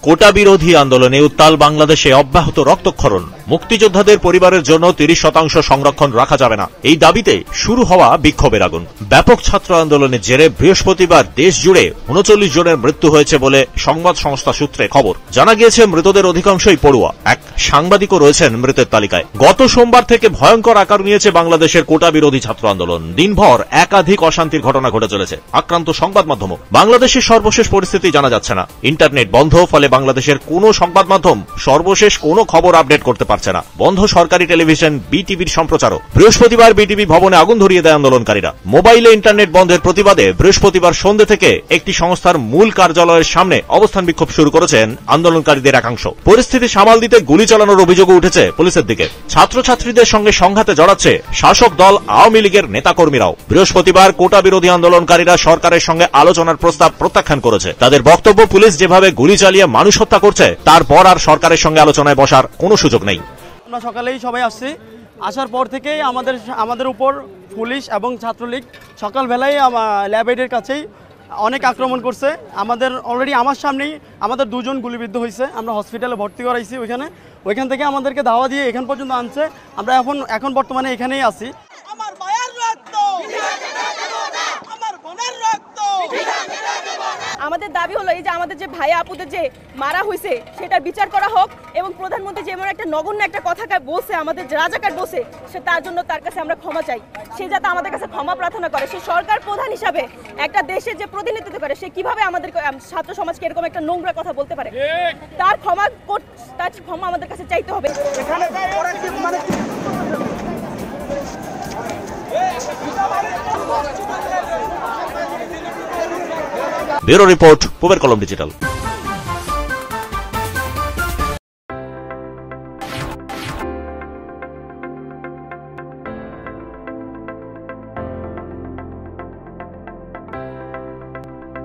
কোটা বিরোধী আন্দোলনে উত্তাল বাংলাদেশে অব্যাহত রক্তক্ষরণ। মুক্তিযোদ্ধাদের পরিবারের জন্য ৩০% সংরক্ষণ রাখা যাবে না, এই দাবিতে শুরু হওয়া বিক্ষোভের আগুন। ব্যাপক ছাত্র আন্দোলনের জেরে বৃহস্পতিবার দেশ জুড়ে ৩৯ জনের মৃত্যু হয়েছে বলে সংবাদ সংস্থা সূত্রে খবর। জানা গিয়েছে মৃতদের অধিকাংশই পড়ুয়া। এক সাংবাদিকও রয়েছেন মৃতের তালিকায়। গত সোমবার থেকে ভয়ঙ্কর আকার নিয়েছে বাংলাদেশের কোটা বিরোধী ছাত্র আন্দোলন। দিনভর একাধিক অশান্তির ঘটনা ঘটে চলেছে। আক্রান্ত সংবাদ মাধ্যম। বাংলাদেশের সর্বশেষ পরিস্থিতি জানা যাচ্ছে না। ইন্টারনেট বন্ধ, ফলে বাংলাদেশের কোন সংবাদ মাধ্যম সর্বশেষ কোনো খবর আপডেট করতে পারছে না। বন্ধ সরকারি টেলিভিশন বিটিভির সম্প্রচারও। বৃহস্পতিবার বিটিভি ভবনে আগুন ধরিয়ে দেয় আন্দোলনকারীরা। মোবাইলে ইন্টারনেট বন্ধের প্রতিবাদে বৃহস্পতিবার সন্ধ্যে থেকে একটি সংস্থার মূল কার্যালয়ের সামনে অবস্থান বিক্ষোভ শুরু করেছেন আন্দোলনকারীদের একাংশ। পরিস্থিতি সামাল দিতে গুলি চালানোর অভিযোগও উঠেছে পুলিশের দিকে। ছাত্রছাত্রীদের সঙ্গে সংঘাতে জড়াচ্ছে শাসক দল আওয়ামী লীগের নেতাকর্মীরাও। বৃহস্পতিবার কোটা বিরোধী আন্দোলনকারীরা সরকারের সঙ্গে আলোচনার প্রস্তাব প্রত্যাখ্যান করেছে। তাদের বক্তব্য, পুলিশ যেভাবে গুলি চালিয়ে মানুষ হত্যা করছে তারপর আর সরকারের সঙ্গে আলোচনায় বসার কোনো সুযোগ নেই। আমরা সকালেই সবাই আসছি, আসার পর থেকেই আমাদের উপর পুলিশ এবং ছাত্রলীগ সকালবেলায় ল্যাব-8-এর কাছেই অনেক আক্রমণ করছে। আমাদের অলরেডি আমার সামনেই আমাদের 2 জন গুলিবিদ্ধ হয়েছে। আমরা হসপিটালে ভর্তি করাইছি। ওইখান থেকে আমাদেরকে ধাওয়া দিয়ে এখান পর্যন্ত আনছে। আমরা এখন বর্তমানে এখানেই আছি। আমার মায়ের রক্ত, আমার বোনের রক্ত। আমাদের দাবি হলো এই যে আমাদের যে ভাই আপুদের যে মারা হয়েছে সেটা বিচার করা হোক, এবং প্রধানমন্ত্রী যেমন একটা নগণ্য একটা কথা বলছে, আমাদের রাজাকার বলছে, সে তার জন্য তার কাছে আমরা ক্ষমা চাই। সে যাতে আমাদের কাছে ক্ষমা প্রার্থনা করে। সে সরকার প্রধান হিসাবে একটা দেশের যে প্রতিনিধিত্ব করে, সে কিভাবে আমাদের ছাত্র সমাজকে এরকম একটা নোংরা কথা বলতে পারে? তার ক্ষমা আমাদের কাছে চাইতে হবে। ব্যুরো রিপোর্ট, পূবের কলম ডিজিটাল।